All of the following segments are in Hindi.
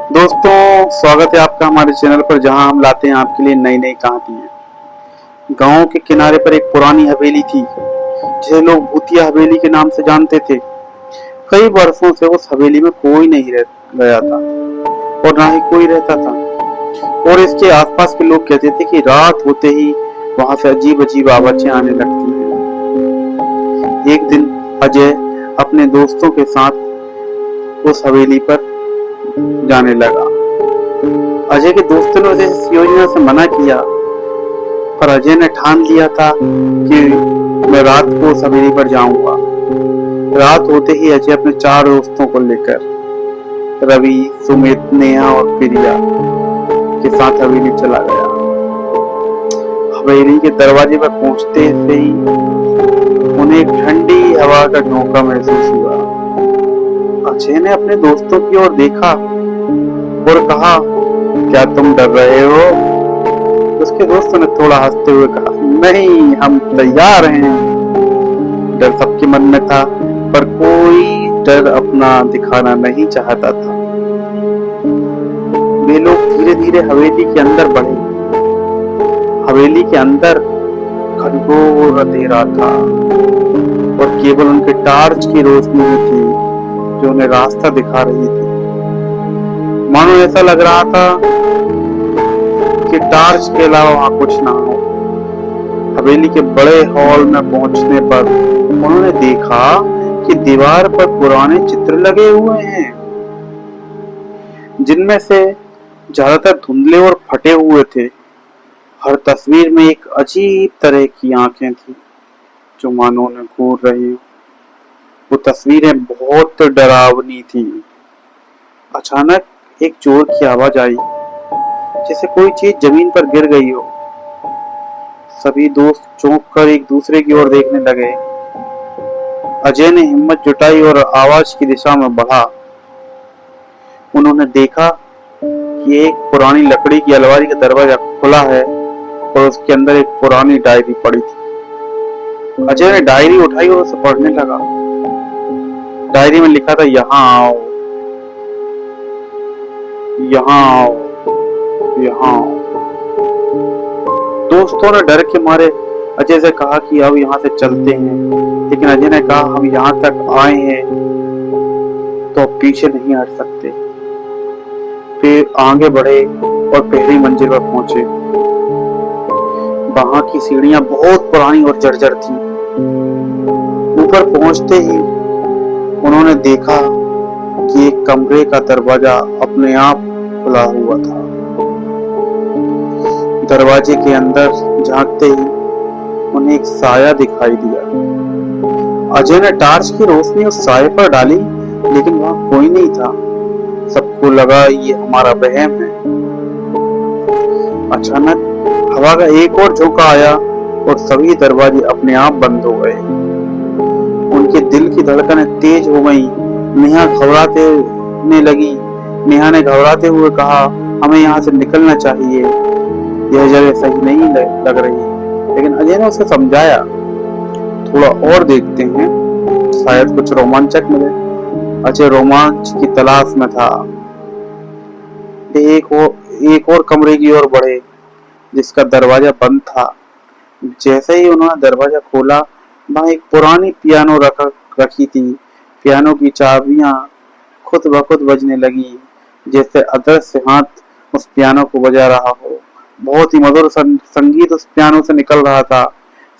दोस्तों, स्वागत है आपका हमारे चैनल पर, जहां हम लाते हैं आपके लिए नई नई कहानियां। गांव के किनारे पर एक पुरानी हवेली थी, जिसे लोग भूतिया हवेली के नाम से जानते थे। कई वर्षों से उस हवेली में कोई नहीं रह गया था और ना ही कोई रहता था। और इसके आसपास के लोग कहते थे कि रात होते ही वहां से अजीब अजीब आवाजें आने लगती हैं। एक दिन अजय अपने दोस्तों के साथ उस हवेली पर जाने लगा। अजय के दोस्तों ने उसे इस योजना से मना किया, पर अजय ने ठान लिया था कि मैं रात को उस हवेली पर जाऊंगा। रात होते ही अजय अपने 4 दोस्तों को लेकर रवि, सुमित, नेहा और प्रिया के साथ हवेली चला गया। हवेली के दरवाजे पर पहुंचते से ही उन्हें एक ठंडी हवा का झोंका महसूस हुआ। अजय ने अपने दोस्तों की ओर देखा और कहा, क्या तुम डर रहे हो? उसके दोस्तों ने थोड़ा हंसते हुए कहा, नहीं, हम तैयार हैं। डर सबके मन में था, पर कोई डर अपना दिखाना नहीं चाहता था। वे लोग धीरे धीरे हवेली के अंदर बढ़े। हवेली के अंदर घनघोर अंधेरा था और केवल उनके टार्च की रोशनी ही थी जो उन्हें रास्ता दिखा रही थी। मानो ऐसा लग रहा था कि टार्च के अलावा वहां कुछ ना हो। हवेली के बड़े हॉल में पहुंचने पर उन्होंने देखा कि दीवार पर पुराने चित्र लगे हुए हैं, जिनमें से ज्यादातर धुंधले और फटे हुए थे। हर तस्वीर में एक अजीब तरह की आंखें थी जो मानो उन्हें घूर रही हो। वो तस्वीरें बहुत डरावनी थी। अचानक एक जोर की आवाज आई, जैसे कोई चीज जमीन पर गिर गई हो। सभी दोस्त चौंक कर एक दूसरे की ओर देखने लगे। अजय ने हिम्मत जुटाई और आवाज की दिशा में बढ़ा। उन्होंने देखा कि एक पुरानी लकड़ी की अलमारी का दरवाजा खुला है और उसके अंदर एक पुरानी डायरी पड़ी थी। अजय ने डायरी उठाई और उसे पढ़ने लगा। डायरी में लिखा था, यहाँ आओ, यहाँ आओ, यहाँ आओ। दोस्तों ने डर के मारे अजय से कहा कि अब यहाँ से चलते हैं, लेकिन अजय ने कहा, हम यहाँ तक आए हैं तो अब पीछे नहीं हट सकते। फिर आगे बढ़े और पहली मंजिल पर पहुंचे। वहां की सीढ़ियां बहुत पुरानी और जर्जर थी। ऊपर पहुंचते ही उन्होंने देखा कि एक कमरे का दरवाजा अपने आप खुला हुआ था। दरवाजे के अंदर झांकते ही उन्हें एक साया दिखाई दिया। अजय ने टार्च की रोशनी उस साये पर डाली, लेकिन वहां कोई नहीं था। सबको लगा ये हमारा वहम है। अचानक हवा का एक और झोंका आया और सभी दरवाजे अपने आप बंद हो गए। उनके दिल की धड़कनें तेज हो गईं। नेहा घबराने लगी। नेहा ने घबराते हुए कहा, हमें यहाँ से निकलना चाहिए, यह जगह सही नहीं लग रही। लेकिन अजय ने उसे समझाया, थोड़ा और देखते हैं, शायद कुछ रोमांचक मिले। अजय रोमांच की तलाश में था। एक और कमरे की ओर बढ़े, जिसका दरवाजा बंद था। जैसे ही उन्होंने दरवाजा खोला, वहां एक पुरानी पियानो रखी थी। पियानो की चाबियां खुद ब खुद बजने लगी, जैसे अदृश्य हाथ उस पियानो को बजा रहा हो। बहुत ही मधुर संगीत उस पियानो से निकल रहा था।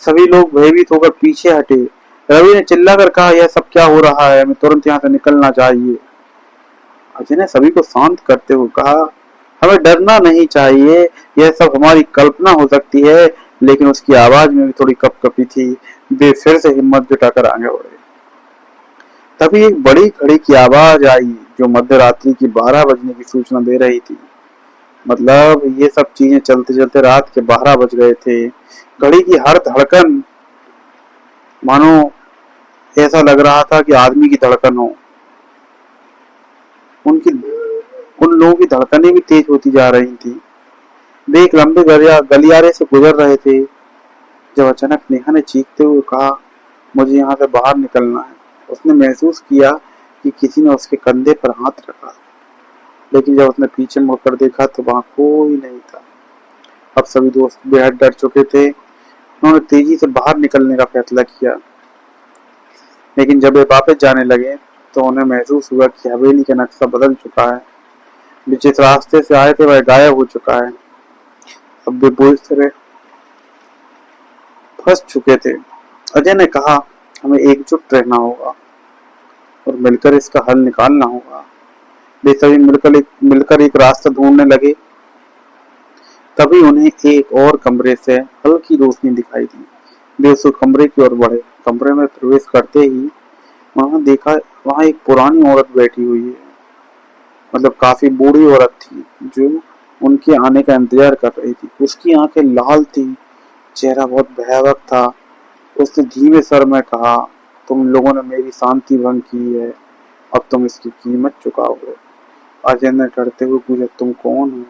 सभी लोग भयभीत होकर पीछे हटे। रवि ने चिल्लाकर कहा, यह सब क्या हो रहा है? हमें तुरंत यहाँ से निकलना चाहिए। अजय ने सभी को शांत करते हुए कहा, हमें डरना नहीं चाहिए, यह सब हमारी कल्पना हो सकती है। लेकिन उसकी आवाज में भी थोड़ी कपकपी थी। वे फिर से हिम्मत जुटाकर आगे बढ़े। तभी एक बड़ी घड़ी की आवाज आई जो मध्य रात्रि की 12 बजने की सूचना दे रही थी। मतलब ये सब चीजें चलते चलते रात के 12 बज गए थे। घड़ी की हर धड़कन मानो ऐसा लग रहा था कि आदमी की धड़कन हो। उन लोगों की धड़कनें भी तेज होती जा रही थी। वे एक लंबे गलियारे से गुजर रहे थे जब अचानक नेहा ने चीखते हुए कहा, मुझे यहाँ से बाहर निकलना है। उसने महसूस किया कि किसी ने उसके कंधे पर हाथ रखा। लेकिन जब उसने पीछे मुड़कर देखा तो वहां कोई नहीं था। अब सभी दोस्त बेहद डर चुके थे। उन्होंने तेजी से बाहर निकलने का फैसला किया, लेकिन जब वे वापस जाने लगे तो उन्हें महसूस हुआ कि हवेली का नक्शा बदल चुका है। वे जिस रास्ते से आए थे वह गायब हो चुका है। अब वे बुरी तरह फंस चुके थे। अजय ने कहा, हमें एकजुट रहना होगा और मिलकर इसका हल निकालना होगा। वे सभी मिलकर एक रास्ता ढूंढने लगे। तभी उन्हें एक और कमरे से हल्की रोशनी दिखाई दी। वे उस कमरे की ओर बढ़े। कमरे में प्रवेश करते ही उन्होंने देखा वहां एक पुरानी औरत बैठी हुई है। मतलब काफी बूढ़ी औरत थी जो उनके आने का इंतजार कर रही थी। उसकी आंखें लाल थी, चेहरा बहुत भयावह था। उसने धीमे स्वर में कहा, तुम लोगों ने मेरी शांति भंग की है, अब तुम इसकी कीमत चुकाओगे। अजय ने डरते हुए पूछा, तुम कौन हो?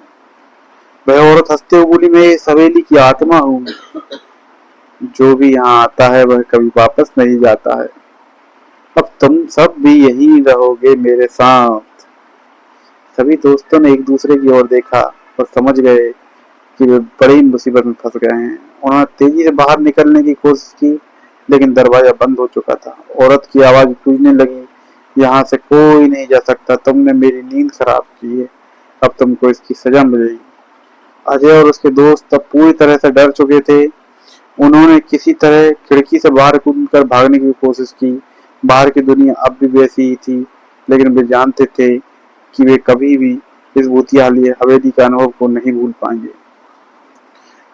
वह औरत हंसते हुए बोली, मैं इस हवेली की आत्मा हूँ। जो भी यहाँ आता है वह कभी वापस नहीं जाता है। अब तुम सब भी यहीं रहोगे मेरे साथ। सभी दोस्तों ने एक दूसरे की ओर देखा और समझ गए कि वे बड़ी मुसीबत में फंस गए हैं। उन्होंने तेजी से बाहर निकलने की कोशिश की, लेकिन दरवाजा बंद हो चुका था। औरत की आवाज गूंजने लगी, यहाँ से कोई नहीं जा सकता। तुमने मेरी नींद खराब की है, अब तुमको इसकी सजा मिलेगी। अजय और उसके दोस्त अब पूरी तरह से डर चुके थे। उन्होंने किसी तरह खिड़की से बाहर कूदकर भागने की कोशिश की। बाहर की दुनिया अब भी वैसी ही थी, लेकिन वे जानते थे कि वे कभी भी इस भूतिया हवेली के अनुभव को नहीं भूल पाएंगे।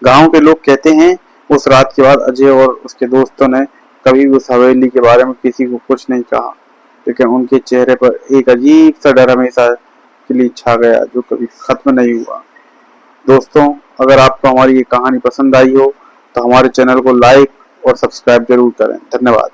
गांव के लोग कहते हैं, उस रात के बाद अजय और उसके दोस्तों ने कभी भी उस हवेली के बारे में किसी को कुछ नहीं कहा, लेकिन उनके चेहरे पर एक अजीब सा डर हमेशा के लिए छा गया, जो कभी खत्म नहीं हुआ। दोस्तों, अगर आपको हमारी ये कहानी पसंद आई हो तो हमारे चैनल को लाइक और सब्सक्राइब जरूर करें। धन्यवाद।